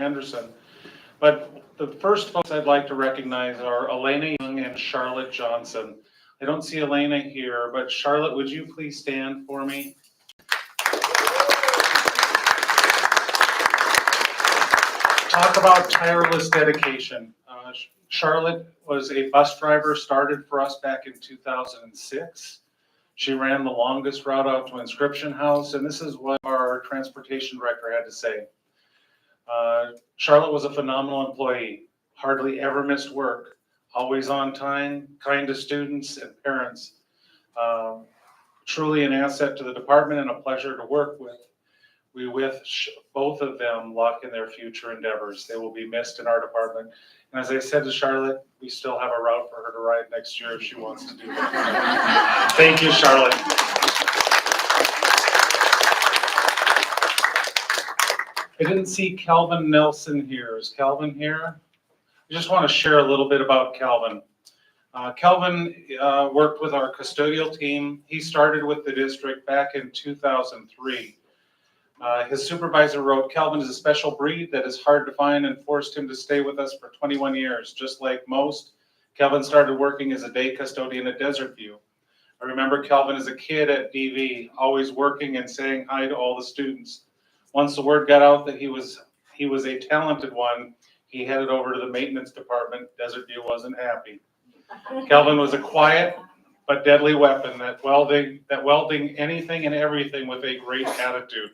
Henderson. But the first folks I'd like to recognize are Elena Young and Charlotte Johnson. I don't see Elena here, but Charlotte, would you please stand for me? Talk about tireless dedication. Charlotte was a bus driver, started for us back in 2006. She ran the longest route out to Inscription House, and this is what our transportation director had to say. Charlotte was a phenomenal employee, hardly ever missed work, always on time, kind to students and parents. Truly an asset to the department and a pleasure to work with. We wish both of them luck in their future endeavors. They will be missed in our department. And as I said to Charlotte, we still have a route for her to ride next year if she wants to do that. Thank you, Charlotte. I didn't see Calvin Nelson here. Is Calvin here? I just want to share a little bit about Calvin. Calvin worked with our custodial team. He started with the district back in 2003. His supervisor wrote, "Calvin is a special breed that is hard to find and forced him to stay with us for 21 years. Just like most, Calvin started working as a day custodian at Desert View. I remember Calvin as a kid at DV, always working and saying hi to all the students. Once the word got out that he was a talented one, he headed over to the maintenance department. Desert View wasn't happy. Calvin was a quiet but deadly weapon that welding anything and everything with a great attitude.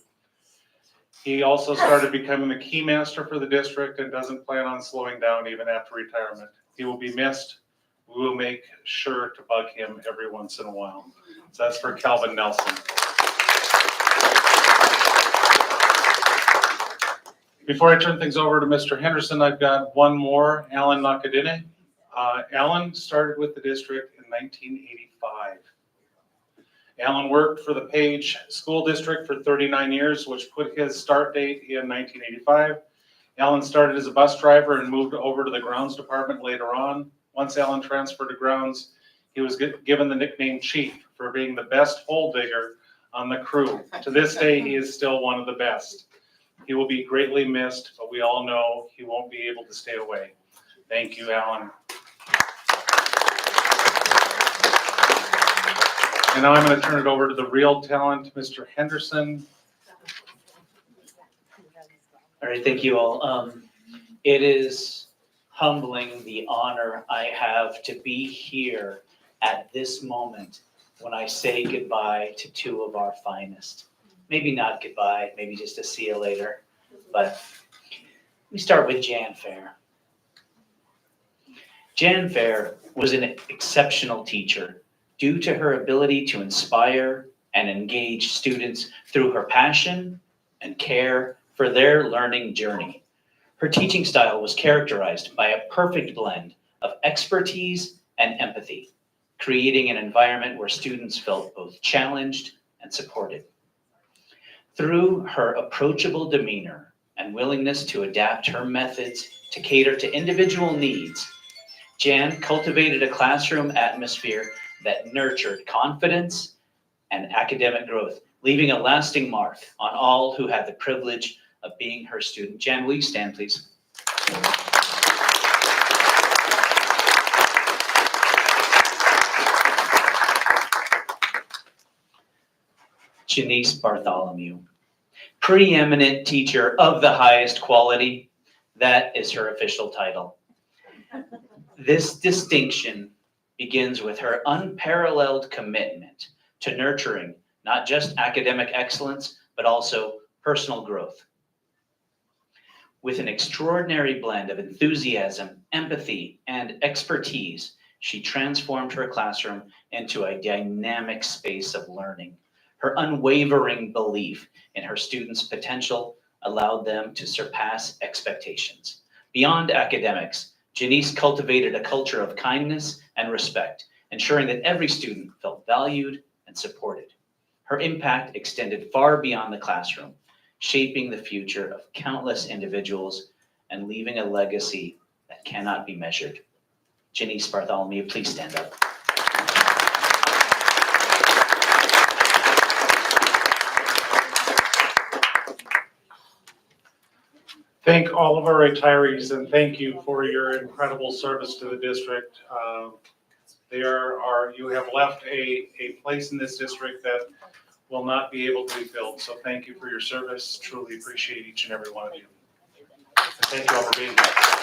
He also started becoming the key master for the district and doesn't plan on slowing down even after retirement. He will be missed. We will make sure to bug him every once in a while." So that's for Calvin Nelson. Before I turn things over to Mr. Henderson, I've got one more, Alan Nakadine. Alan started with the district in 1985. Alan worked for the Page School District for 39 years, which put his start date in 1985. Alan started as a bus driver and moved over to the grounds department later on. Once Alan transferred to grounds, he was given the nickname Chief for being the best hole digger on the crew. To this day, he is still one of the best. He will be greatly missed, but we all know he won't be able to stay away. Thank you, Alan. And now I'm going to turn it over to the real talent, Mr. Henderson. All right, thank you all. It is humbling the honor I have to be here at this moment when I say goodbye to two of our finest. Maybe not goodbye, maybe just a see you later. But we start with Jan Fair. Jan Fair was an exceptional teacher due to her ability to inspire and engage students through her passion and care for their learning journey. Her teaching style was characterized by a perfect blend of expertise and empathy, creating an environment where students felt both challenged and supported. Through her approachable demeanor and willingness to adapt her methods to cater to individual needs, Jan cultivated a classroom atmosphere that nurtured confidence and academic growth, leaving a lasting mark on all who had the privilege of being her student. Jan, will you stand, please? Janice Bartholomew, preeminent teacher of the highest quality. That is her official title. This distinction begins with her unparalleled commitment to nurturing not just academic excellence, but also personal growth. With an extraordinary blend of enthusiasm, empathy, and expertise, she transformed her classroom into a dynamic space of learning. Her unwavering belief in her students' potential allowed them to surpass expectations. Beyond academics, Janice cultivated a culture of kindness and respect, ensuring that every student felt valued and supported. Her impact extended far beyond the classroom, shaping the future of countless individuals and leaving a legacy that cannot be measured. Janice Bartholomew, please stand up. thank all of our retirees and thank you for your incredible service to the district. You have left a place in this district that will not be able to be filled. So thank you for your service. Truly appreciate each and every one of you. Thank you all for being here.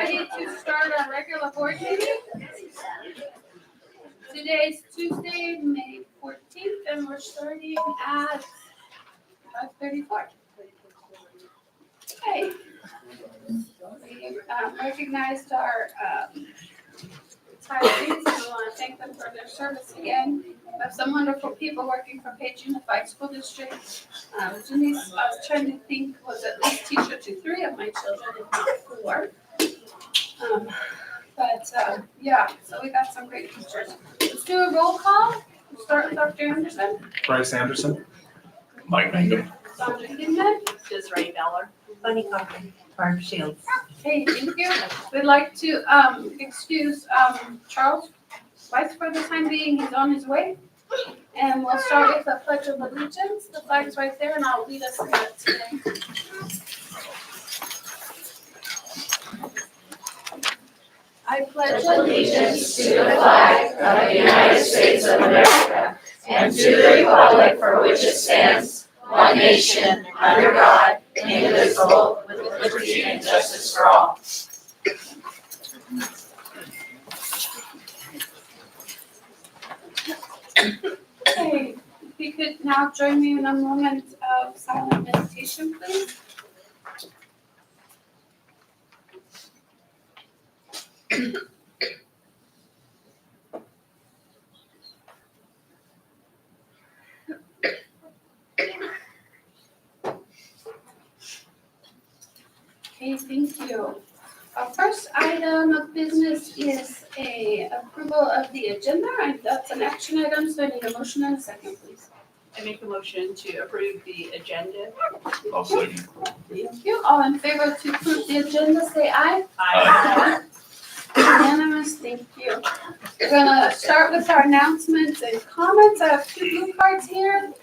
ready to start our regular board meeting. Today's Tuesday, May 14th, and we're starting at 5:34. Okay. We recognized our retirees, and we want to thank them for their service again. We have some wonderful people working for Page Unified School District. Denise, I was trying to think, was at least teacher to 3 of my children, if not 4. Yeah, so we got some great teachers. Let's do a roll call. We'll start with Dr. Anderson. Bryce Anderson. Mike Mangum. Sandra Hinman. Desiree Beller. Bunny Cochran. Barb Shields. Okay, thank you. We'd like to excuse Charles Weiss for the time being. He's on his way. And we'll start with the Pledge of Allegiance. The flag's right there, and I'll lead us in that today. I pledge Allegiance to the flag of the United States of America and to the republic for which it stands, one nation, under God, indivisible, with liberty and justice for all. Okay, if you could now join me in a moment of silent meditation, please. Okay, thank you. Our first item of business is a approval of the agenda, and that's an action item, so I need a motion and a second, please. I make a motion to approve the agenda. I'll second. Thank you. All in favor to approve the agenda, say aye. Aye. Unanimous, thank you. We're gonna start with our announcements and comments. I have 2 blue cards here.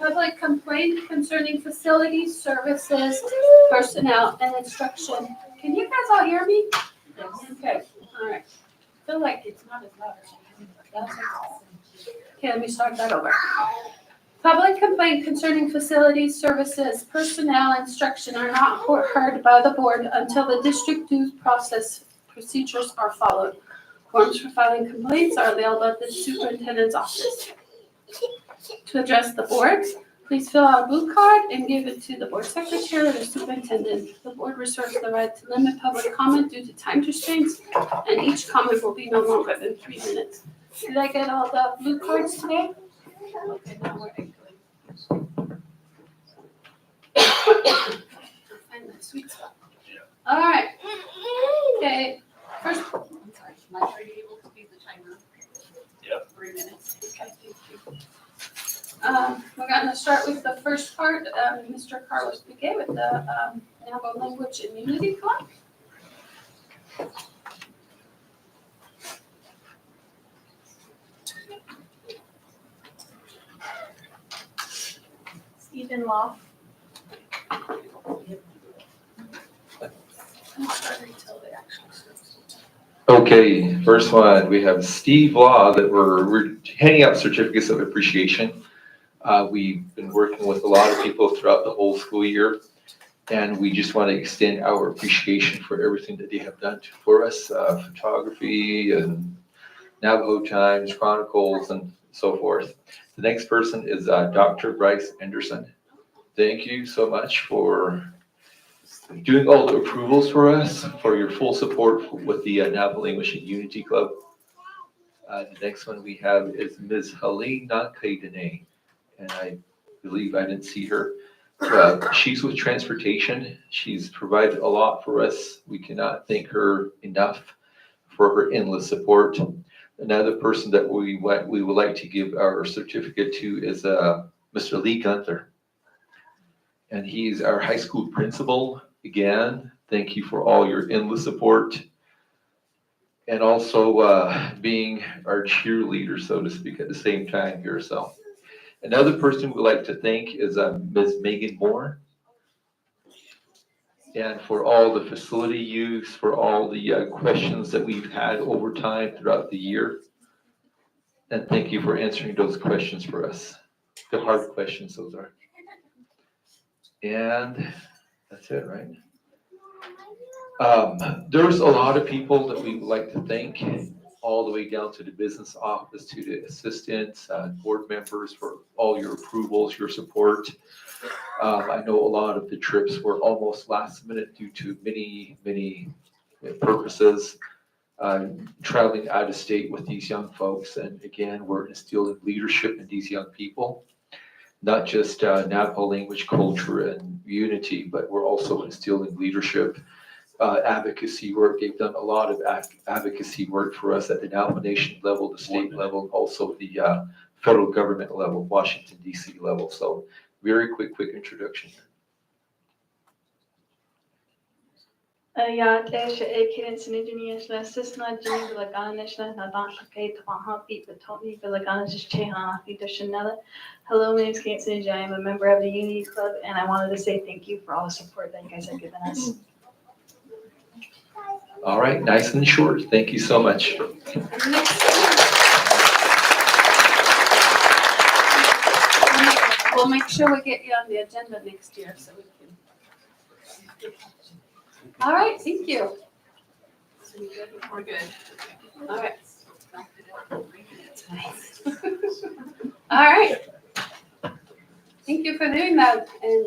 Public complaint concerning facilities, services, personnel, and instruction. Can you guys all hear me? Okay, all right. Feel like it's not as loud as okay, let me start that over. Public complaint concerning facilities, services, personnel, instruction are not heard by the board until the district due process procedures are followed. Forms for filing complaints are available at the superintendent's office. To address the board, please fill out a blue card and give it to the board secretary or the superintendent. The board reserves the right to limit public comment due to time constraints, and each comment will be no longer than 3 minutes. Did I get all the blue cards today? Okay, now we're echoing. Find the sweet spot. All right. Okay. First. I'm sorry, Mike, are you able to be the timer? Yep. 3 minutes. Okay, thank you. We're going to start with the first part. Mr. Carlos Piquet with the Navajo Language Immunity Club. Stephen Law. Okay, first one, we have Steve Law that we're handing out certificates of appreciation. We've been working with a lot of people throughout the whole school year, and we just want to extend our appreciation for everything that they have done for us, photography and Navajo Times, Chronicles, and so forth. The next person is Dr. Bryce Anderson. Thank you so much for doing all the approvals for us, for your full support with the Navajo Language Unity Club. The next one we have is Ms. Helena Kaidene, and I believe I didn't see her. She's with transportation. She's provided a lot for us. We cannot thank her enough for her endless support. Another person that we would like to give our certificate to is Mr. Lee Gunther. And he's our high school principal. Again, thank you for all your endless support. And also being our cheerleader, so to speak, at the same time here. So another person we'd like to thank is Ms. Megan Moore. And for all the facility use, for all the questions that we've had over time throughout the year. And thank you for answering those questions for us. The hard questions those are. And that's it, right? There's a lot of people that we would like to thank, all the way down to the business office, to the assistants, board members, for all your approvals, your support. I know a lot of the trips were almost last minute due to many purposes. Traveling out of state with these young folks, and again, we're instilling leadership in these young people. Not just Navajo language, culture, and unity, but we're also instilling leadership, advocacy work. They've done a lot of advocacy work for us at the Navajo Nation level, the state level, and also the federal government level, Washington DC level. So very quick introduction. Ja, deze ekens in de juniors sisna jini bilagana na dan kay twaha beat the Tony bilagana just cheha the Chanel. Hello, my name is Kate Sinja. I am a member of the Unity Club, and I wanted to say thank you for all the support that you guys have given us. All right, nice and short. Thank you so much. We'll make sure we get you on the agenda next year so we can. All right, thank you. We're good. All right. All right. Thank you for doing that and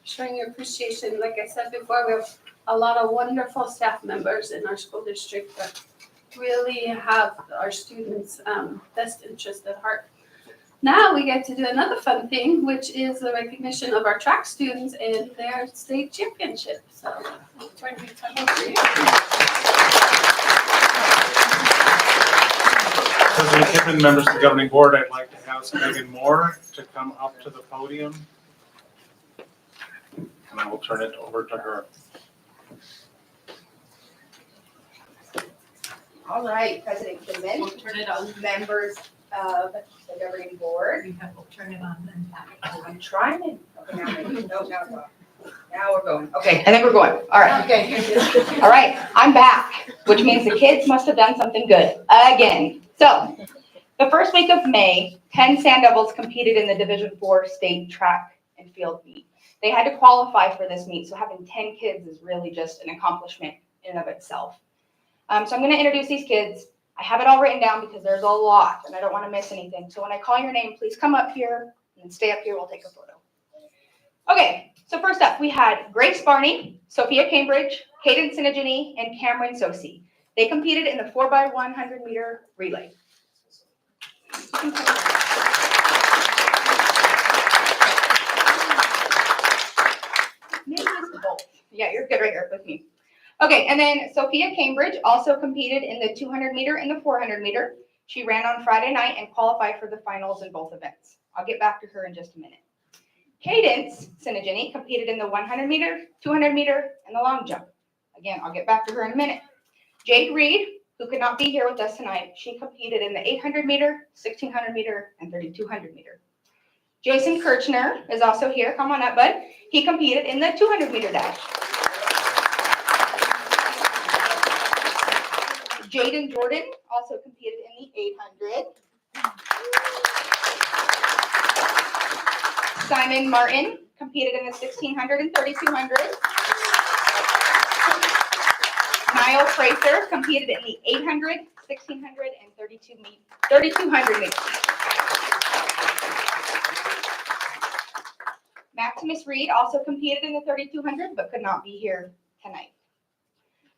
showing your appreciation. Like I said before, we have a lot of wonderful staff members in our school district that really have our students' best interest at heart. Now we get to do another fun thing, which is the recognition of our track students and their state championship. So I'll turn the time over to you. President Kippen, members of the governing board, I'd like to ask Megan Moore to come up to the podium. And I will turn it over to her. All right, President Kidman, We'll turn it on. members of the governing board. You have to turn it on then. I'm trying to, okay, now we're going. Okay, I think we're going. All right. Okay. All right, I'm back, which means the kids must have done something good again. So, the first week of May, 10 Sand Devils competed in the Division IV state track and field meet. They had to qualify for this meet, so having 10 kids is really just an accomplishment in and of itself. So I'm going to introduce these kids. I have it all written down because there's a lot and I don't want to miss anything. So when I call your name, please come up here and stay up here. We'll take a photo. Okay, so first up, we had Grace Barney, Sophia Cambridge, Kaden Sinigini, and Cameron Sosi. They competed in the 4x100 meter relay. Maybe it's both. Yeah, you're good right here with me. Okay, and then Sophia Cambridge also competed in the 200 meter and the 400 meter. She ran on Friday night and qualified for the finals in both events. I'll get back to her in just a minute. Cadence Sinigini competed in the 100 meter, 200 meter, and the long jump. Again, I'll get back to her in a minute. Jade Reed, who could not be here with us tonight, she competed in the 800 meter, 1600 meter, and 3200 meter. Jason Kirchner is also here. Come on up, bud. He competed in the 200 meter dash. Jaden Jordan also competed in the 800. Simon Martin competed in the 1600 and 3200. Niall Fraser competed in the 800, 1600, and 3200 meters. Maximus Reed also competed in the 3200, but could not be here tonight.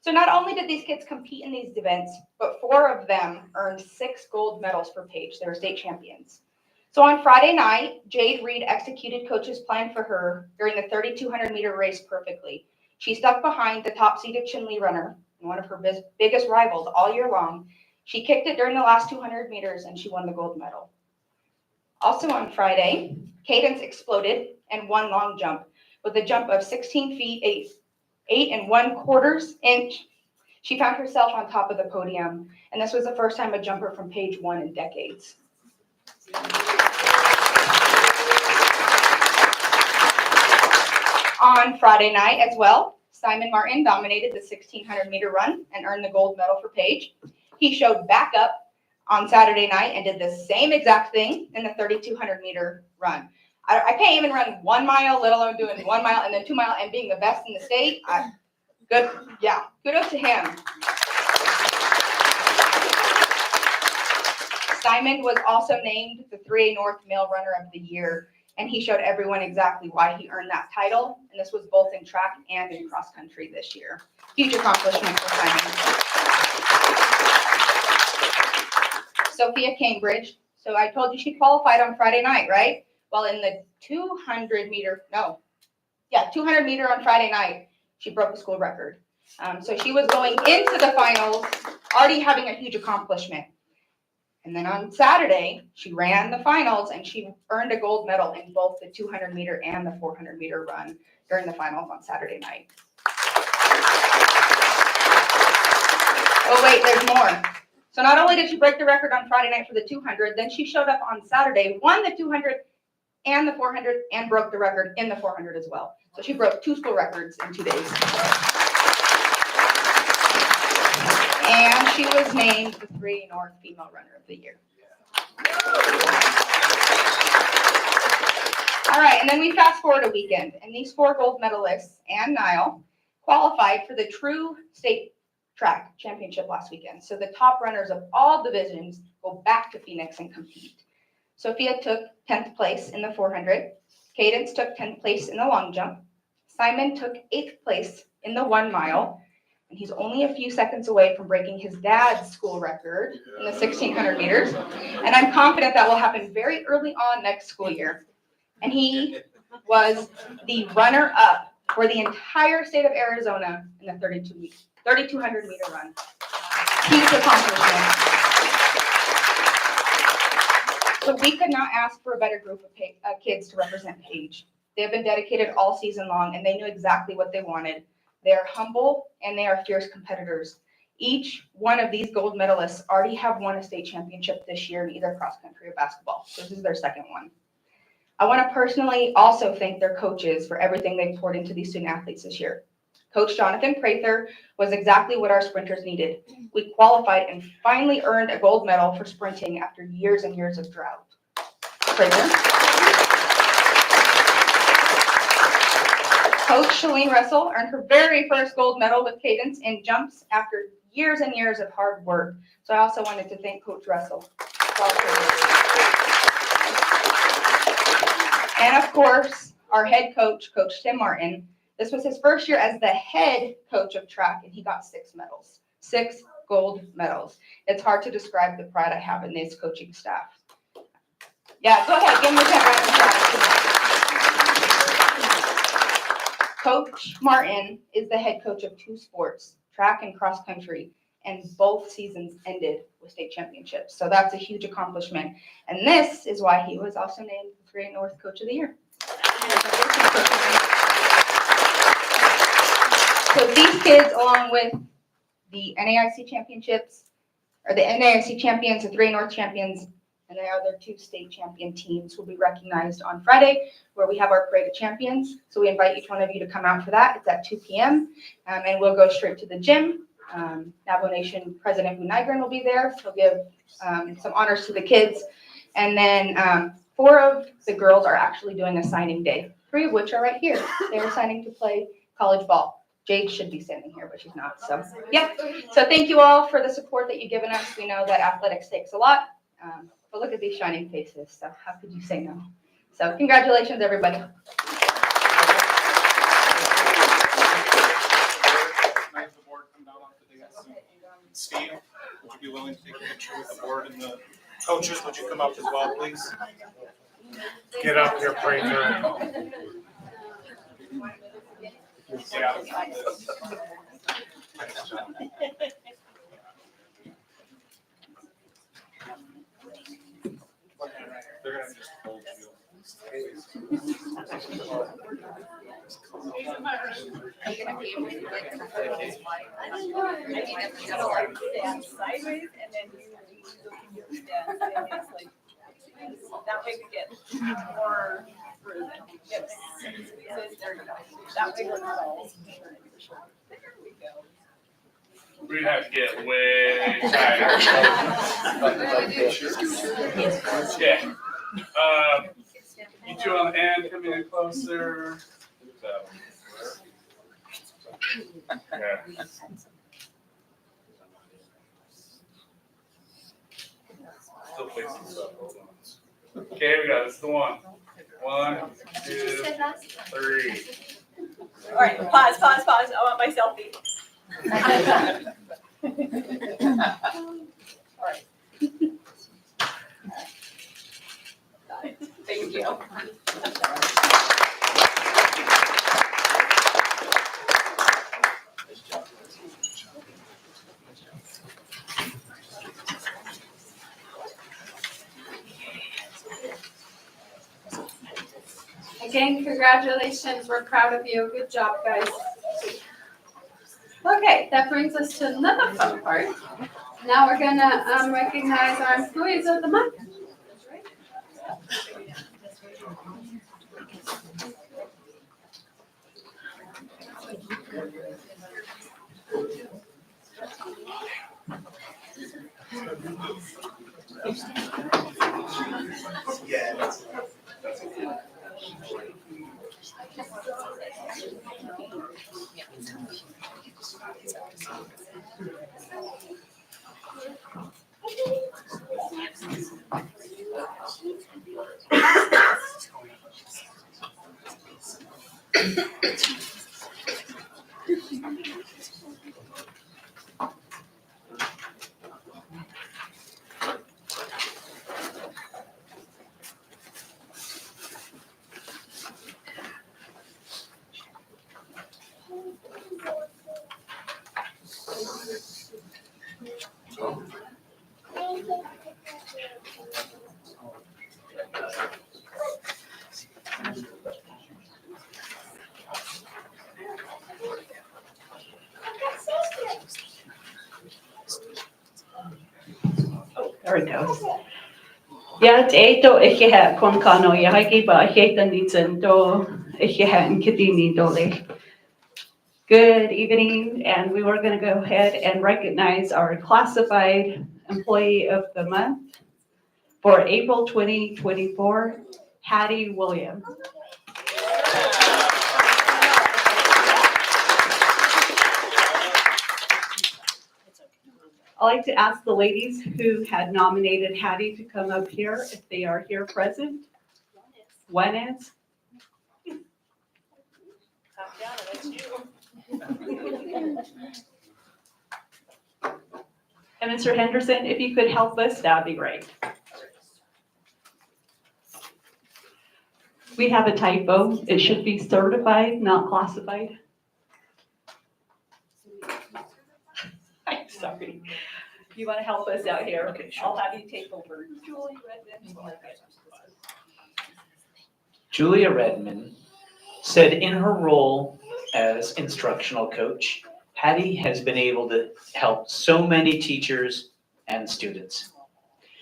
So not only did these kids compete in these events, but 4 of them earned 6 gold medals for Page. They were state champions. So on Friday night, Jade Reed executed coach's plan for her during the 3200 meter race perfectly. She stuck behind the top seeded Chinle runner, one of her biggest rivals all year long. She kicked it during the last 200 meters and she won the gold medal. Also on Friday, Cadence exploded and won long jump with a jump of 16 feet, 8 1/4 inch. She found herself on top of the podium, and this was the first time a jumper from Page won in decades. On Friday night as well, Simon Martin dominated the 1600 meter run and earned the gold medal for Page. He showed back up on Saturday night and did the same exact thing in the 3200 meter run. I can't even run 1 mile, let alone doing 1 mile and then 2 mile and being the best in the state. Good, yeah, kudos to him. Simon was also named the 3A North Male Runner of the Year, and he showed everyone exactly why he earned that title, and this was both in track and in cross country this year. Huge accomplishment for Simon. Sophia Cambridge, so I told you she qualified on Friday night, right? Well, in the 200 meter on Friday night, she broke the school record. So she was going into the finals already having a huge accomplishment. And then on Saturday, she ran the finals and she earned a gold medal in both the 200 meter and the 400 meter run during the finals on Saturday night. Oh wait, there's more. So not only did she break the record on Friday night for the 200, then she showed up on Saturday, won the 200 and the 400, and broke the record in the 400 as well. So she broke 2 school records in 2 days. And she was named the 3A North Female Runner of the Year. All right, and then we fast forward a weekend, and these 4 gold medalists and Niall qualified for the True State Track Championship last weekend. So the top runners of all divisions go back to Phoenix and compete. Sophia took 10th place in the 400. Cadence took 10th place in the long jump. Simon took 8th place in the 1 mile. And he's only a few seconds away from breaking his dad's school record in the 1600 meters. And I'm confident that will happen very early on next school year. And he was the runner-up for the entire state of Arizona in the 3,200 meter run. Huge accomplishment. So we could not ask for a better group of kids to represent Page. They have been dedicated all season long, and they knew exactly what they wanted. They are humble and they are fierce competitors. Each one of these gold medalists already have won a state championship this year in either cross country or basketball. This is their second one. I want to personally also thank their coaches for everything they poured into these student athletes this year. Coach Jonathan Prather was exactly what our sprinters needed. We qualified and finally earned a gold medal for sprinting after years and years of drought. Prather. Coach Shalene Russell earned her very first gold medal with Cadence in jumps after years and years of hard work. So I also wanted to thank Coach Russell. And of course, our head coach, Coach Tim Martin. This was his first year as the head coach of track, and he got 6 medals, 6 gold medals. It's hard to describe the pride I have in this coaching staff. Yeah, go ahead, give him a round of applause. Coach Martin is the head coach of 2 sports, track and cross country, and both seasons ended with state championships. So that's a huge accomplishment. And this is why he was also named the 3A North Coach of the Year. So these kids, along with the NAIC championships, or the NAIC champions, the 3A North champions, and the other 2 state champion teams will be recognized on Friday, where we have our parade of champions. So we invite each one of you to come out for that. It's at 2 p.m. And we'll go straight to the gym. Navajo Nation President Boo Nygren will be there. He'll give some honors to the kids. And then 4 of the girls are actually doing a signing day, 3 of which are right here. They're signing to play college ball. Jade should be standing here, but she's not. So, yeah. So thank you all for the support that you've given us. We know that athletics takes a lot. But look at these shining faces. So how could you say no? So congratulations, everybody. Might the board come down off the dais? Steve, would you be willing to take a picture with the board and the coaches? Would you come up as well, please? Get up here, Prather. Yeah. They're gonna just hold Sideways and then you look in your stance and it's like that way we get more through it. Yep. There you go. That way we're not all. There we go. We'd have to get way tighter. Yeah. You 2 on the end, come in closer. Yeah. Still placing stuff. Okay, we got this. Is the one. 1, 2, 3. All right, pause. I want my selfie. All right. Thank you. Again, congratulations, we're proud of you, good job, guys. Okay, that brings us to another fun part. Now we're gonna recognize our employees of the month. There it goes. Yeah, eto ikihe kon kano yahaki ba heta nitsen do ikihe and kidini dole. Good evening, and we were going to go ahead and recognize our classified employee of the month for April 2024, Hattie Williams. I'd like to ask the ladies who had nominated Hattie to come up here if they are here present. One is. Tatiana, that's you. And Mr. Henderson, if you could help us, that'd be great. We have a typo. It should be certified, not classified. I'm sorry. You want to help us out here? Okay, sure. I'll have you take over. Julie Redmond. Julia Redmond said in her role as instructional coach, Hattie has been able to help so many teachers and students.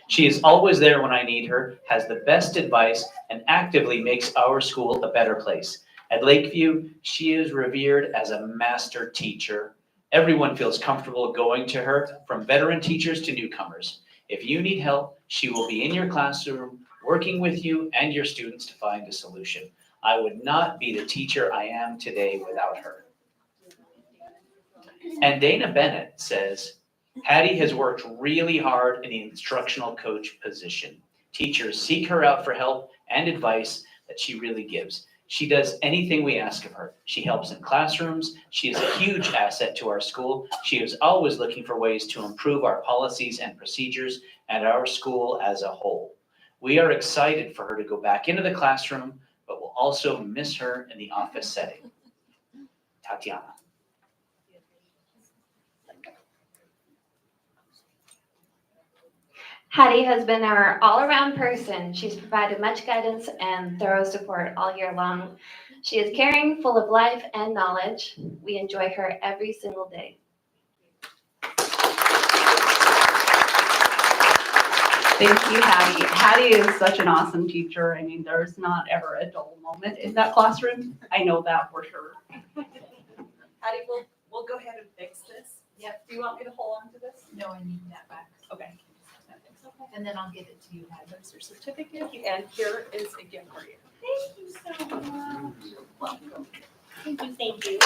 She is always there when I need her, has the best advice, and actively makes our school a better place. At Lakeview, she is revered as a master teacher. Everyone feels comfortable going to her, from veteran teachers to newcomers. If you need help, she will be in your classroom, working with you and your students to find a solution. I would not be the teacher I am today without her. And Dana Bennett says, Hattie has worked really hard in the instructional coach position. Teachers seek her out for help and advice that she really gives. She does anything we ask of her. She helps in classrooms. She is a huge asset to our school. She is always looking for ways to improve our policies and procedures and our school as a whole. We are excited for her to go back into the classroom, but we'll also miss her in the office setting. Tatiana. Hattie has been our all-around person. She's provided much guidance and thorough support all year long. She is caring, full of life and knowledge. We enjoy her every single day. Thank you, Hattie. Hattie is such an awesome teacher. I mean, there's not ever a dull moment in that classroom. I know that for sure. Hattie, we'll go ahead and fix this. Yep. Do you want me to hold on to this? No, I need that back. Okay. And then I'll give it to you. That's your certificate, and here is a gift for you. Thank you so much. Welcome. Thank you.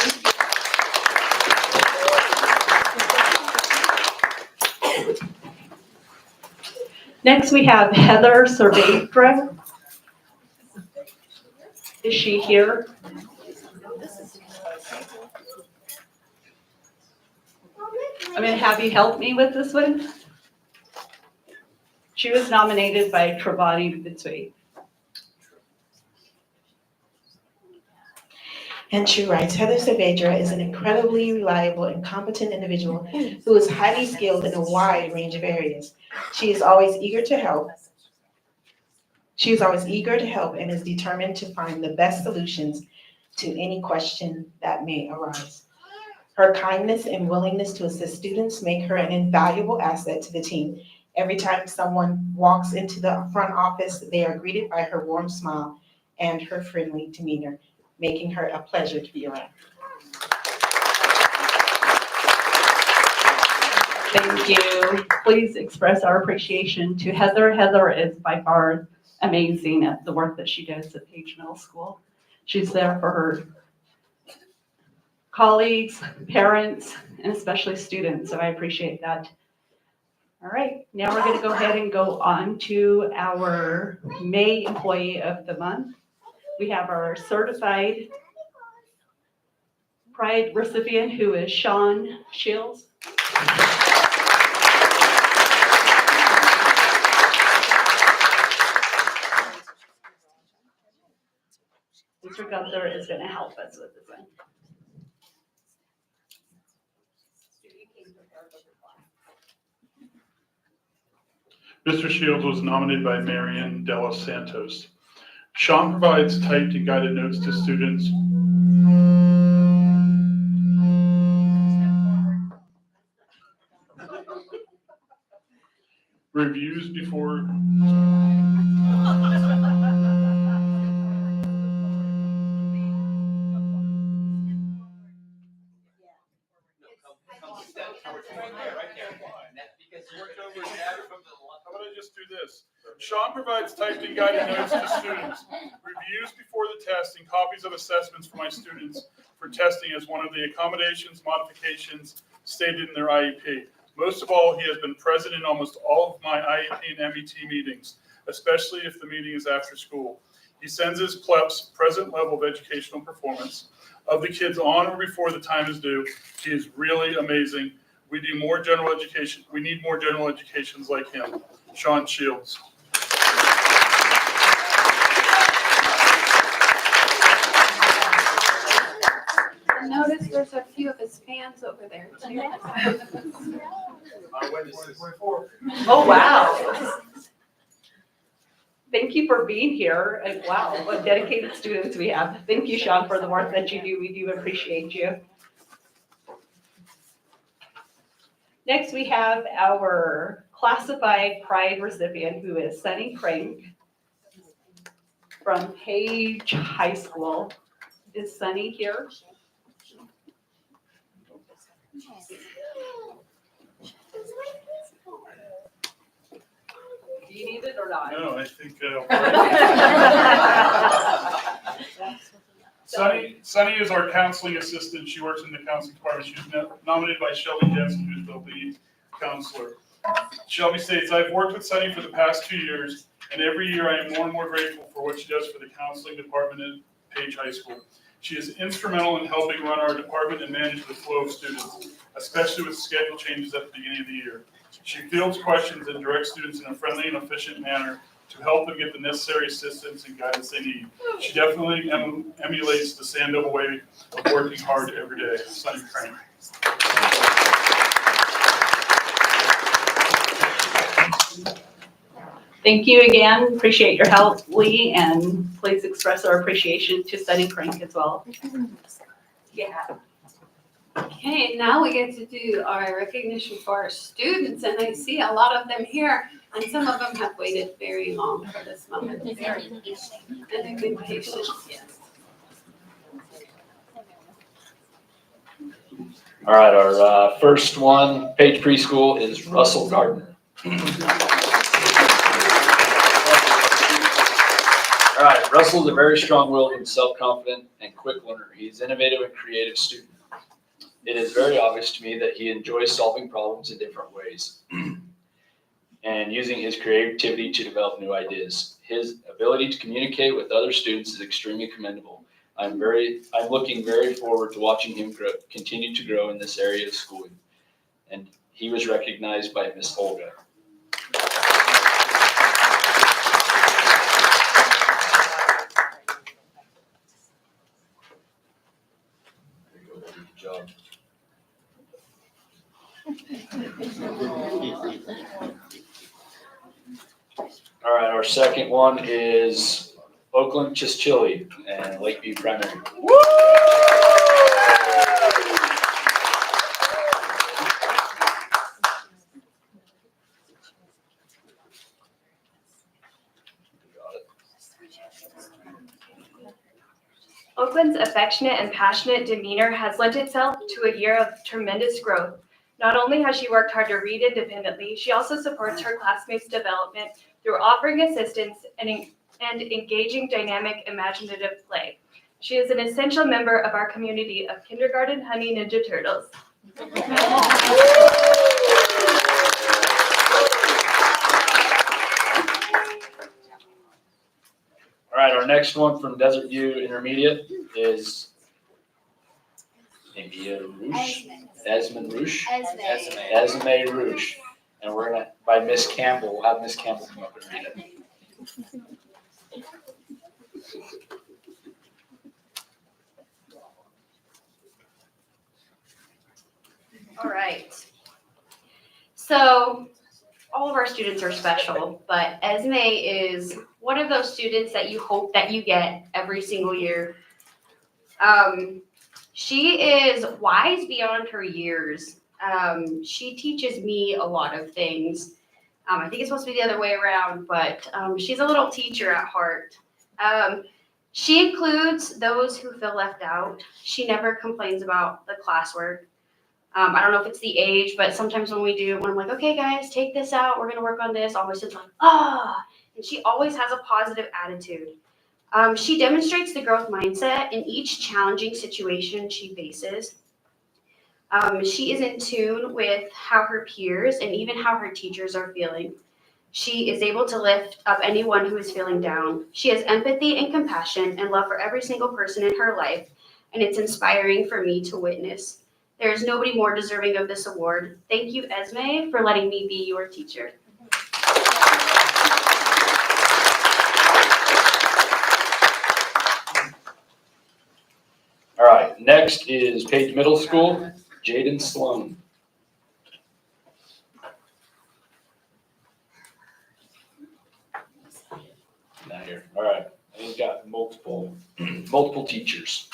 Next, we have Heather Cervedra. Is she here? I'm going to have you help me with this one. She was nominated by Travani Bitsui. And she writes, Heather Cervedra is an incredibly reliable and competent individual who is highly skilled in a wide range of areas. She is always eager to help. She is always eager to help and is determined to find the best solutions to any question that may arise. Her kindness and willingness to assist students make her an invaluable asset to the team. Every time someone walks into the front office, they are greeted by her warm smile and her friendly demeanor, making her a pleasure to be around. Thank you. Please express our appreciation to Heather. Heather is by far amazing at the work that she does at Page Middle School. She's there for her colleagues, parents, and especially students, so I appreciate that. All right, now we're going to go ahead and go on to our May Employee of the Month. We have our certified Pride recipient, who is Sean Shields. Mr. Gunther is going to help us with this one. Mr. Shields was nominated by Marian Delos Santos. Sean provides typed and guided notes to students. Reviews before. How about I just do this? Sean provides typed and guided notes to students, reviews before the test, and copies of assessments for my students for testing as one of the accommodations, modifications stated in their IEP. Most of all, he has been present in almost all of my IEP and MET meetings, especially if the meeting is after school. He sends his PLEP's present level of educational performance of the kids on or before the time is due. He is really amazing. We need more general educations like him. Sean Shields. I noticed there's a few of his fans over there too. Oh, wow. Thank you for being here. And wow, what dedicated students we have. Thank you, Sean, for the work that you do. We do appreciate you. Next, we have our classified Pride recipient, who is Sunny Crank from Page High School. Is Sunny here? Do you need it or not? No, I think. Sunny is our counseling assistant. She works in the counseling department. She was nominated by Shelby Jensen, who's the lead counselor. Shelby states, I've worked with Sunny for the past 2 years, and every year I am more and more grateful for what she does for the counseling department at Page High School. She is instrumental in helping run our department and manage the flow of students, especially with schedule changes at the beginning of the year. She fields questions and directs students in a friendly and efficient manner to help them get the necessary assistance and guidance they need. She definitely emulates the Sandoval way of working hard every day. Sunny Crank. Thank you again. Appreciate your help, Lee, and please express our appreciation to Sunny Crank as well. Yeah. Okay, now we get to do our recognition for our students, and I see a lot of them here, and some of them have waited very long for this moment. And they've been patient, yes. All right, our first one, Page Preschool, is Russell Gardner. All right, Russell is a very strong-willed and self-confident and quick learner. He's an innovative and creative student. It is very obvious to me that he enjoys solving problems in different ways. and using his creativity to develop new ideas. His ability to communicate with other students is extremely commendable. I'm looking very forward to watching him continue to grow in this area of schooling. And he was recognized by Miss Olga. There you go, buddy. Good job. All right, our second one is Oakland Chischili and Lakeview Primary. Oakland's affectionate and passionate demeanor has lent itself to a year of tremendous growth. Not only has she worked hard to read independently, she also supports her classmates' development through offering assistance and engaging dynamic, imaginative play. She is an essential member of our community of Kindergarten Honey Ninja Turtles. All right, our next one from Desert View Intermediate is Esmond Roosh. Esme Roosh. And we're gonna, by Miss Campbell, we'll have Miss Campbell come up and read it. All right. So all of our students are special, but Esme is one of those students that you hope that you get every single year. She is wise beyond her years. She teaches me a lot of things. I think it's supposed to be the other way around, but she's a little teacher at heart. She includes those who feel left out. She never complains about the classwork. I don't know if it's the age, but sometimes when we do, when I'm like, okay, guys, take this out, we're gonna work on this, always it's like, and she always has a positive attitude. She demonstrates the growth mindset in each challenging situation she faces. She is in tune with how her peers and even how her teachers are feeling. She is able to lift up anyone who is feeling down. She has empathy and compassion and love for every single person in her life, and it's inspiring for me to witness. There is nobody more deserving of this award. Thank you, Esme, for letting me be your teacher. All right, next is Page Middle School, Jaden Sloan. Not here. All right, he's got multiple teachers.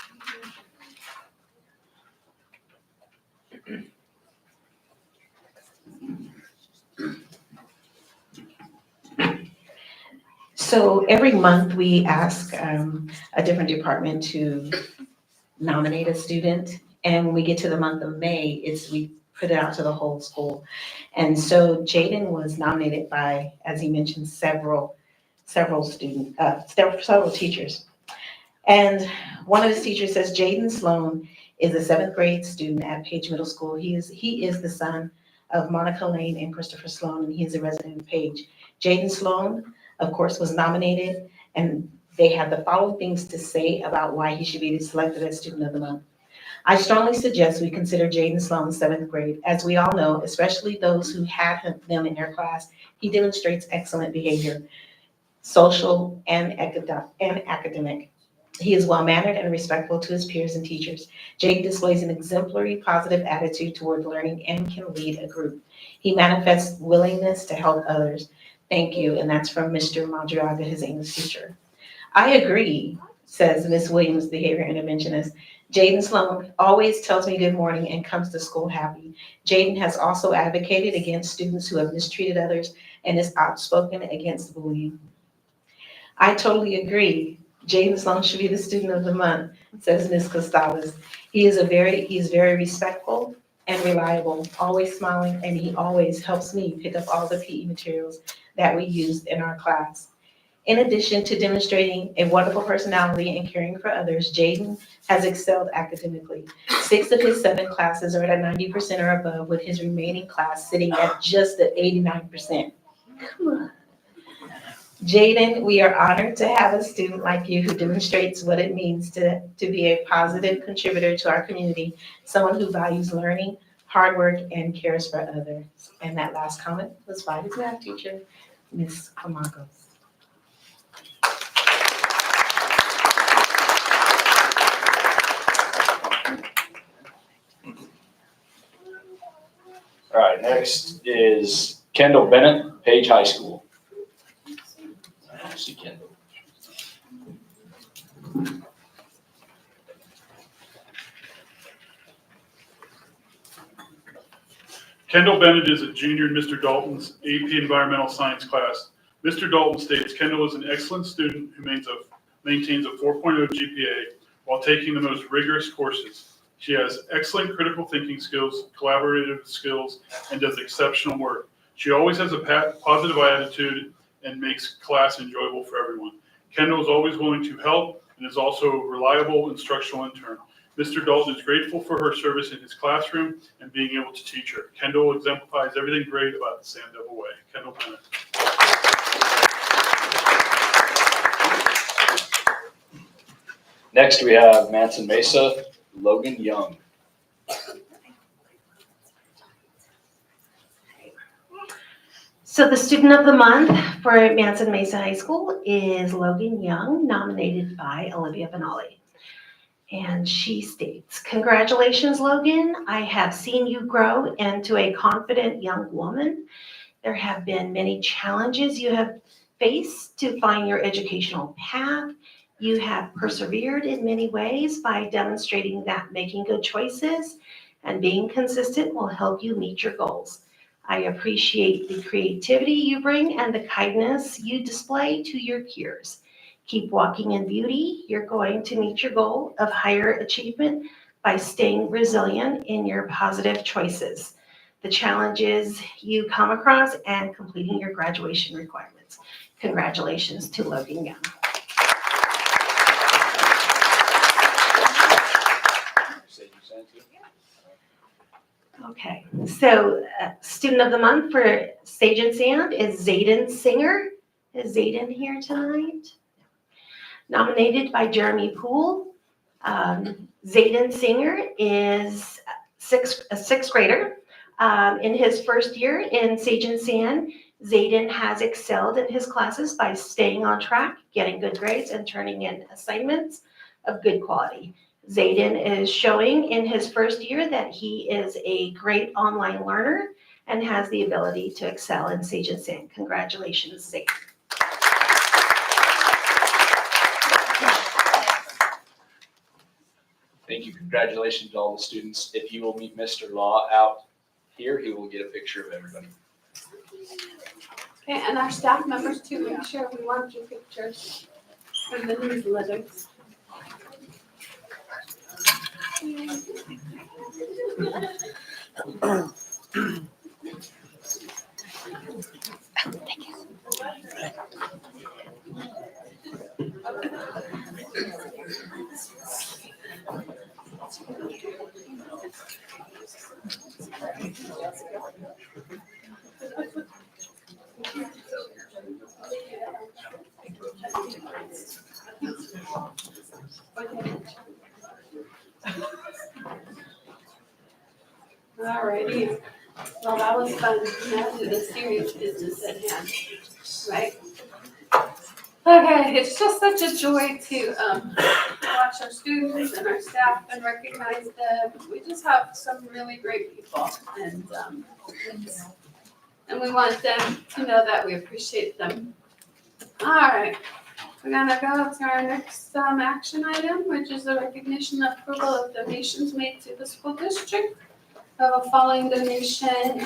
So every month we ask a different department to nominate a student. And when we get to the month of May, we put it out to the whole school. And so Jaden was nominated by, as he mentioned, several teachers. And one of his teachers says Jaden Sloan is a 7th grade student at Page Middle School. He is the son of Monica Lane and Christopher Sloan, and he is a resident of Page. Jaden Sloan, of course, was nominated, and they had the following things to say about why he should be selected as Student of the Month. I strongly suggest we consider Jaden Sloan 7th grade. As we all know, especially those who had them in their class, he demonstrates excellent behavior, social and academic. He is well-mannered and respectful to his peers and teachers. Jaden displays an exemplary positive attitude toward learning and can lead a group. He manifests willingness to help others. Thank you, and that's from Mr. Madriaga, his English teacher. I agree, says Ms. Williams, behavior interventionist. Jaden Sloan always tells me good morning and comes to school happy. Jaden has also advocated against students who have mistreated others and is outspoken against bullying. I totally agree. Jaden Sloan should be the Student of the Month, says Ms. Costales. He is very respectful and reliable, always smiling, and he always helps me pick up all the PE materials that we used in our class. In addition to demonstrating a wonderful personality and caring for others, Jaden has excelled academically. 6 of his 7 classes are at a 90% or above, with his remaining class sitting at just at 89%. Jaden, we are honored to have a student like you who demonstrates what it means to be a positive contributor to our community, someone who values learning, hard work, and cares for others. And that last comment was by his math teacher, Ms. Camargo. All right, next is Kendall Bennett, Page High School. See Kendall. Kendall Bennett is a junior in Mr. Dalton's AP Environmental Science class. Mr. Dalton states Kendall is an excellent student who maintains a 4.0 GPA while taking the most rigorous courses. She has excellent critical thinking skills, collaborative skills, and does exceptional work. She always has a positive attitude and makes class enjoyable for everyone. Kendall is always willing to help and is also a reliable instructional intern. Mr. Dalton is grateful for her service in his classroom and being able to teach her. Kendall exemplifies everything great about the San Devil Way. Kendall Bennett. Next, we have Manson Mesa, Logan Young. So the student of the month for Manson Mesa High School is Logan Young, nominated by Olivia Benali. And she states, congratulations, Logan. I have seen you grow into a confident young woman. There have been many challenges you have faced to find your educational path. You have persevered in many ways by demonstrating that making good choices and being consistent will help you meet your goals. I appreciate the creativity you bring and the kindness you display to your peers. Keep walking in beauty. You're going to meet your goal of higher achievement by staying resilient in your positive choices, the challenges you come across, and completing your graduation requirements. Congratulations to Logan Young. Okay, so student of the month for Sage and Sand is Zayden Singer. Is Zayden here tonight? Nominated by Jeremy Poole. Zayden Singer is a sixth grader. In his first year in Sage and Sand, Zayden has excelled in his classes by staying on track, getting good grades, and turning in assignments of good quality. Zayden is showing in his first year that he is a great online learner and has the ability to excel in Sage and Sand. Congratulations, Zayden. Thank you. Congratulations to all the students. If you will meet Mr. Law out here, he will get a picture of everybody. Okay, and our staff members too, make sure we want your pictures for the newsletters. Alrighty, well, that was fun. Now to the serious business at hand, right? Okay, it's just such a joy to watch our students and our staff and recognize them. We just have some really great people, and we want them to know that we appreciate them. All right, we're gonna go to our next action item, which is the recognition and approval of donations made to the school district. The following donations,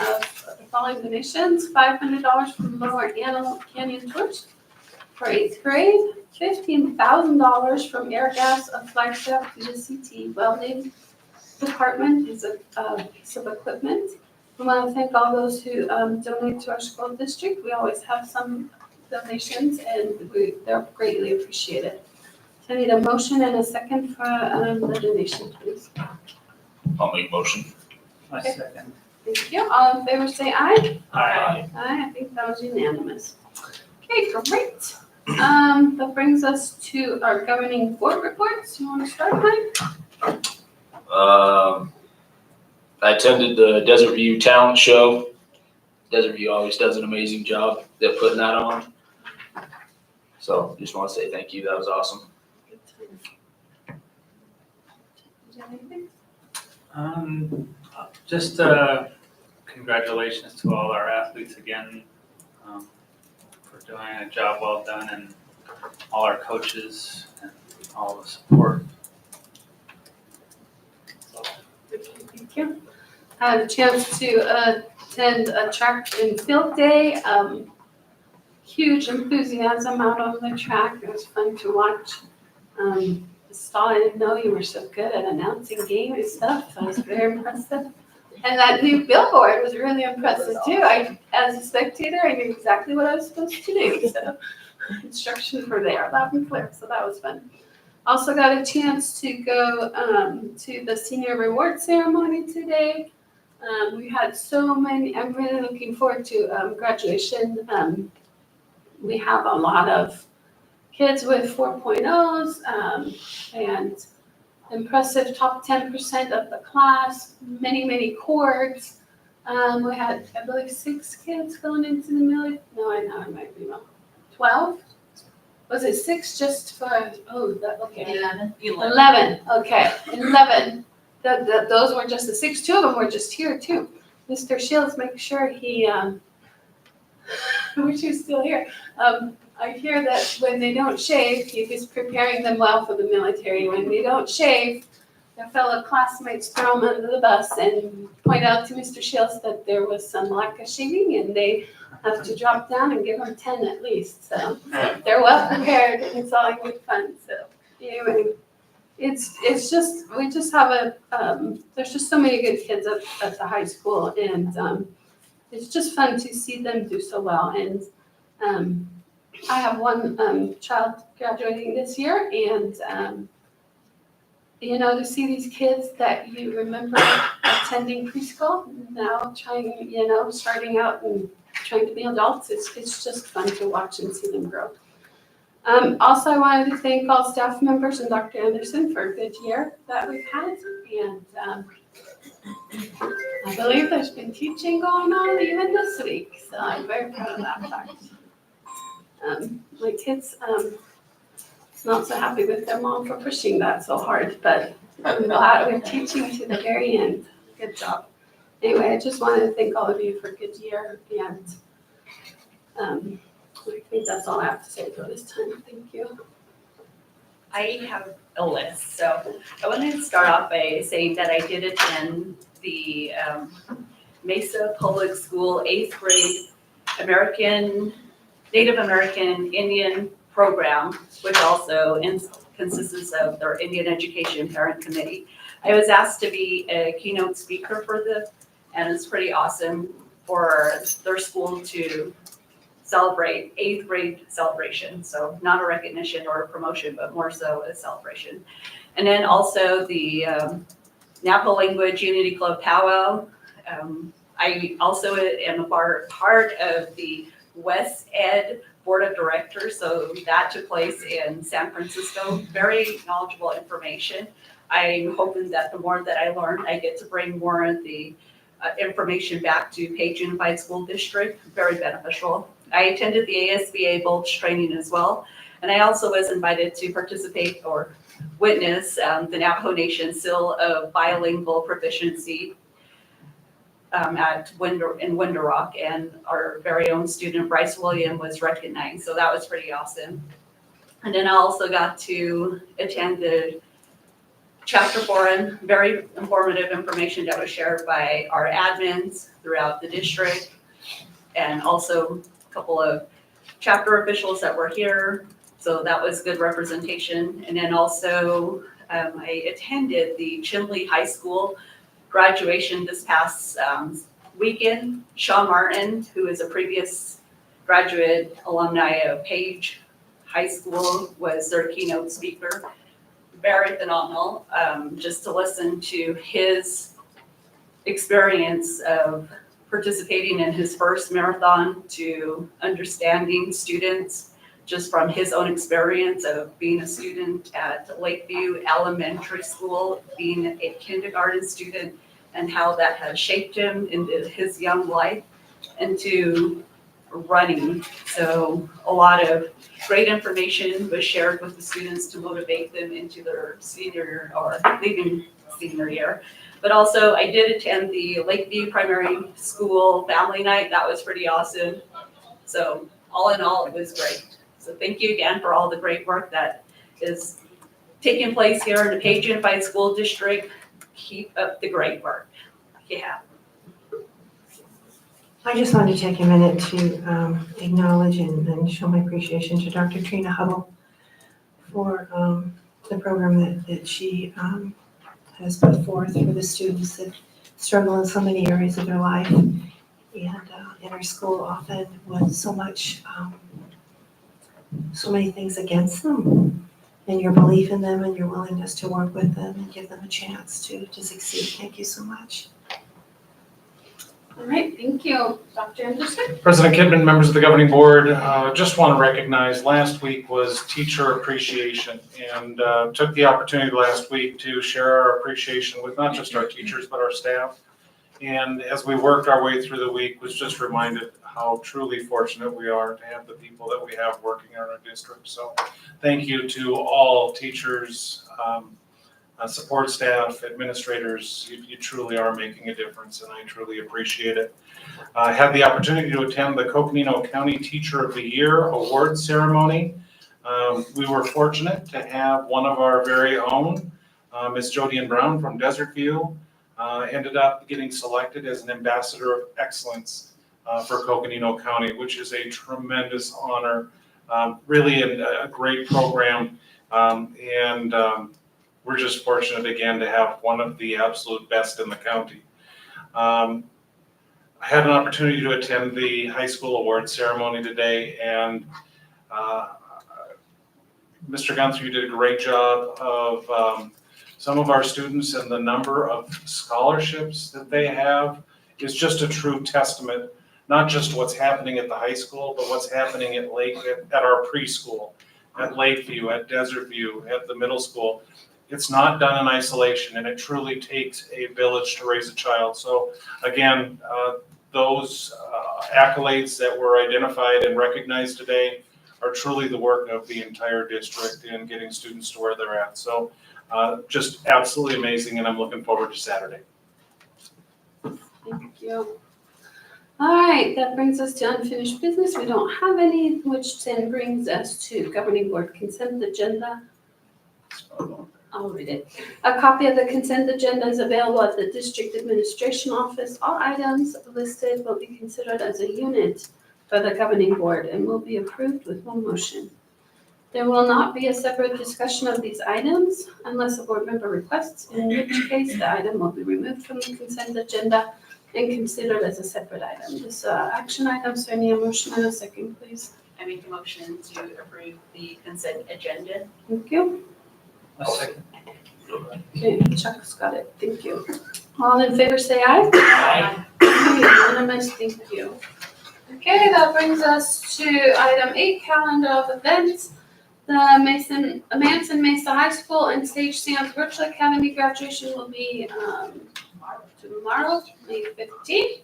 $500 from Lower Canyon Torch for 8th grade, $15,000 from Airgas of Flagstaff to the CT Welding Department is a piece of equipment. We want to thank all those who donate to our school district. We always have some donations and they're greatly appreciated. So I need a motion and a second for the donation, please. I'll make motion. Okay. Thank you. All in favor, say aye. Aye. Aye, I think that was unanimous. Okay, great. That brings us to our governing board reports. You want to start, Mike? I attended the Desert View Talent Show. Desert View always does an amazing job. They're putting that on. So just want to say thank you. That was awesome. Just congratulations to all our athletes again for doing a job well done, and all our coaches and all the support. Thank you. I had a chance to attend a track and field day. Huge enthusiasm out on the track. It was fun to watch. I didn't know you were so good at announcing game and stuff. That was very impressive. And that new billboard was really impressive too. As a spectator, I knew exactly what I was supposed to do. So instructions were there, loud and clear. So that was fun. Also got a chance to go to the senior reward ceremony today. We had so many. I'm really looking forward to graduation. We have a lot of kids with 4.0s and impressive top 10% of the class, many cords. We had, I believe, 6 kids going into the military. No, I know I might be wrong. 12? Was it 6 just for, okay. 11, okay, 11. Those were just the 6, 2 of them were just here too. Mr. Shields, make sure he, I wish he was still here. I hear that when they don't shave, he is preparing them well for the military. When they don't shave, their fellow classmates throw them under the bus and point out to Mr. Shields that there was some lack of shaving and they have to drop down and give them 10 at least. So they're well prepared and it's all good fun. So anyway, it's just, we just have there's just so many good kids at the high school and it's just fun to see them do so well. And I have one child graduating this year and to see these kids that you remember attending preschool now starting out and trying to be adults, it's just fun to watch and see them grow. Also, I wanted to thank all staff members and Dr. Anderson for a good year that we've had. And I believe there's been teaching going on even this week, so I'm very proud of that fact. My kids not so happy with their mom for pushing that so hard, but I'm glad we're teaching to the very end. Good job. Anyway, I just wanted to thank all of you for a good year, and I think that's all I have to say for this time. Thank you. I have a list, so I wanted to start off by saying that I did attend the Mesa Public School 8th grade Native American Indian program, which also consists of their Indian Education Parent Committee. I was asked to be a keynote speaker for this, and it's pretty awesome for their school to celebrate 8th grade celebration. So not a recognition or a promotion, but more so a celebration. And then also the Napa Language Unity Club powwow. I also am a part of the West Ed Board of Directors, so that took place in San Francisco. Very knowledgeable information. I'm hoping that the more that I learn, I get to bring more of the information back to Page Unified School District. Very beneficial. I attended the ASBA Bulge training as well, and I also was invited to participate or witness the Navajo Nation Seal of Bilingual Proficiency in Window Rock, and our very own student Bryce William was recognized, so that was pretty awesome. And then I also got to attend the chapter forum, very informative information that was shared by our admins throughout the district, and also a couple of chapter officials that were here, so that was good representation. And then also I attended the Chinle High School graduation this past weekend. Sean Martin, who is a previous graduate alumni of Page High School, was their keynote speaker. Very phenomenal, just to listen to his experience of participating in his first marathon to understanding students just from his own experience of being a student at Lakeview Elementary School, being a kindergarten student, and how that has shaped him into his young life into running. So a lot of great information was shared with the students to motivate them into their senior or leaving senior year. But also I did attend the Lakeview Primary School Family Night. That was pretty awesome. So all in all, it was great. So thank you again for all the great work that is taking place here in the Page Unified School District. Keep up the great work. Yeah. I just wanted to take a minute to acknowledge and show my appreciation to Dr. Trina Hubble for the program that she has put forth for the students that struggle in so many areas of their life. And in our school often with so many things against them, and your belief in them and your willingness to work with them and give them a chance to succeed. Thank you so much. All right, thank you. Dr. Anderson? President Kidman, members of the governing board, just want to recognize last week was teacher appreciation, and took the opportunity last week to share our appreciation with not just our teachers, but our staff. And as we worked our way through the week, was just reminded how truly fortunate we are to have the people that we have working in our district. So thank you to all teachers, support staff, administrators. You truly are making a difference, and I truly appreciate it. I had the opportunity to attend the Coconino County Teacher of the Year award ceremony. We were fortunate to have one of our very own, Ms. Jodian Brown from Desert View, ended up getting selected as an ambassador of excellence for Coconino County, which is a tremendous honor, really a great program, and we're just fortunate again to have one of the absolute best in the county. I had an opportunity to attend the high school award ceremony today, and Mr. Gunther, you did a great job of some of our students, and the number of scholarships that they have is just a true testament, not just what's happening at the high school, but what's happening at our preschool, at Lakeview, at Desert View, at the middle school. It's not done in isolation, and it truly takes a village to raise a child. So again, those accolades that were identified and recognized today are truly the work of the entire district in getting students to where they're at. So just absolutely amazing, and I'm looking forward to Saturday. Thank you. All right, that brings us to unfinished business. We don't have any, which then brings us to governing board consent agenda. I'll read it. A copy of the consent agenda is available at the district administration office. All items listed will be considered as a unit for the governing board and will be approved with one motion. There will not be a separate discussion of these items unless a board member requests, in which case the item will be removed from the consent agenda and considered as a separate item. This action item, so I need a motion and a second, please. I make a motion to approve the consent agenda. Thank you. A second. Okay, Chuck's got it. Thank you. All in favor, say aye. Aye. Unanimous, thank you. Okay, that brings us to item 8, calendar of events. The Manson Mesa High School and Sage Sands Virtual Academy graduation will be tomorrow, May 15th.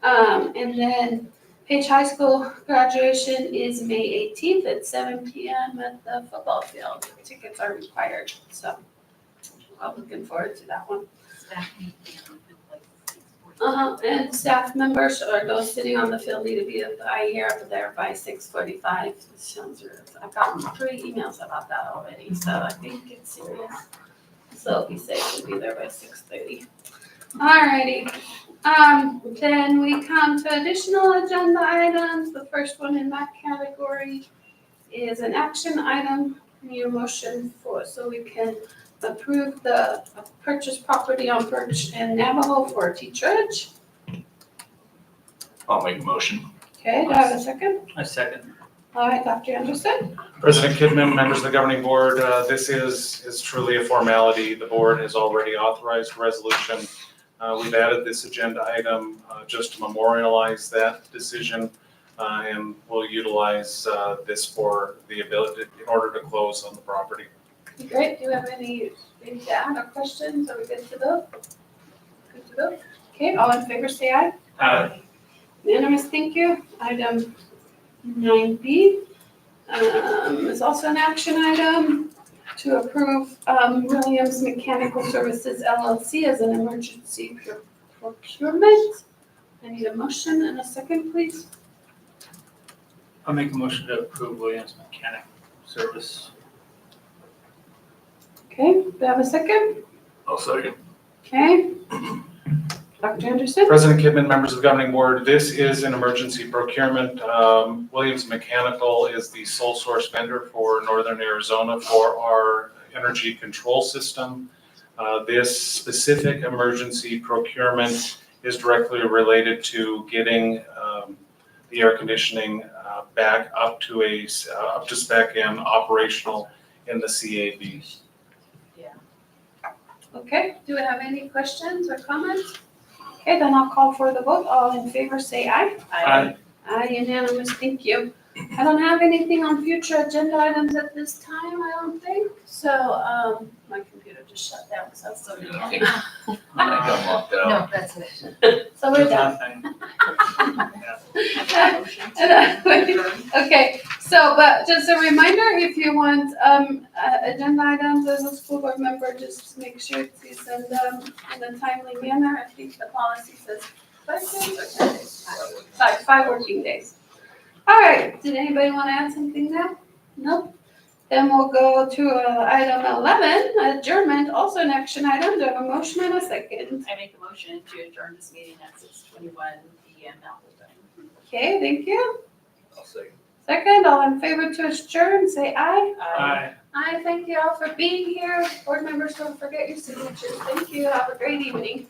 And then Page High School graduation is May 18th at 7 p.m. at the football field. Tickets are required, so I'm looking forward to that one. And staff members or those sitting on the field need to be there by 6:45. I've gotten 3 emails about that already, so I think it's serious. So be safe to be there by 6:30. Alrighty. Then we come to additional agenda items. The first one in that category is an action item. Need a motion so we can approve the purchase property on Birch and Navajo for teacherage. I'll make a motion. Okay, do I have a second? A second. All right, Dr. Anderson? President Kidman, members of the governing board, this is truly a formality. The board has already authorized a resolution We've added this agenda item just to memorialize that decision, and we'll utilize this for the ability, in order to close on the property. Great, do you have anything to add or questions? Are we good to go? Good to go? Okay, all in favor say aye. Aye. Unanimous, thank you. Item 9B is also an action item to approve Williams Mechanical Services LLC as an emergency procurement. I need a motion and a second, please. I'll make a motion to approve Williams Mechanic Service. Okay, do I have a second? I'll second. Okay. Dr. Anderson? President Kidman, members of the governing board, this is an emergency procurement. Williams Mechanical is the sole source vendor for Northern Arizona for our energy control system. This specific emergency procurement is directly related to getting the air conditioning back up to spec and operational in the CAB. Okay, do we have any questions or comments? Okay, then I'll call for the vote. All in favor say aye. Aye. Aye, unanimous, thank you. I don't have anything on future agenda items at this time, I don't think. So, my computer just shut down, so that's so good. I got locked out. No, that's it. So we're done. Okay, so, but just a reminder, if you want, agenda items as a school board member, just make sure to send them in a timely manner. I think the policy says 5 days or 10 days? 5 working days. All right, did anybody want to add something now? Nope. Then we'll go to item 11, adjournment, also an action item. Do I have a motion and a second? I make a motion to adjourn this meeting at 6:21 PM Mountain Time. Okay, thank you. I'll second. Second, all in favor to adjourn, say aye. Aye. Aye, thank you all for being here. Board members, don't forget your signatures. Thank you. Have a great evening.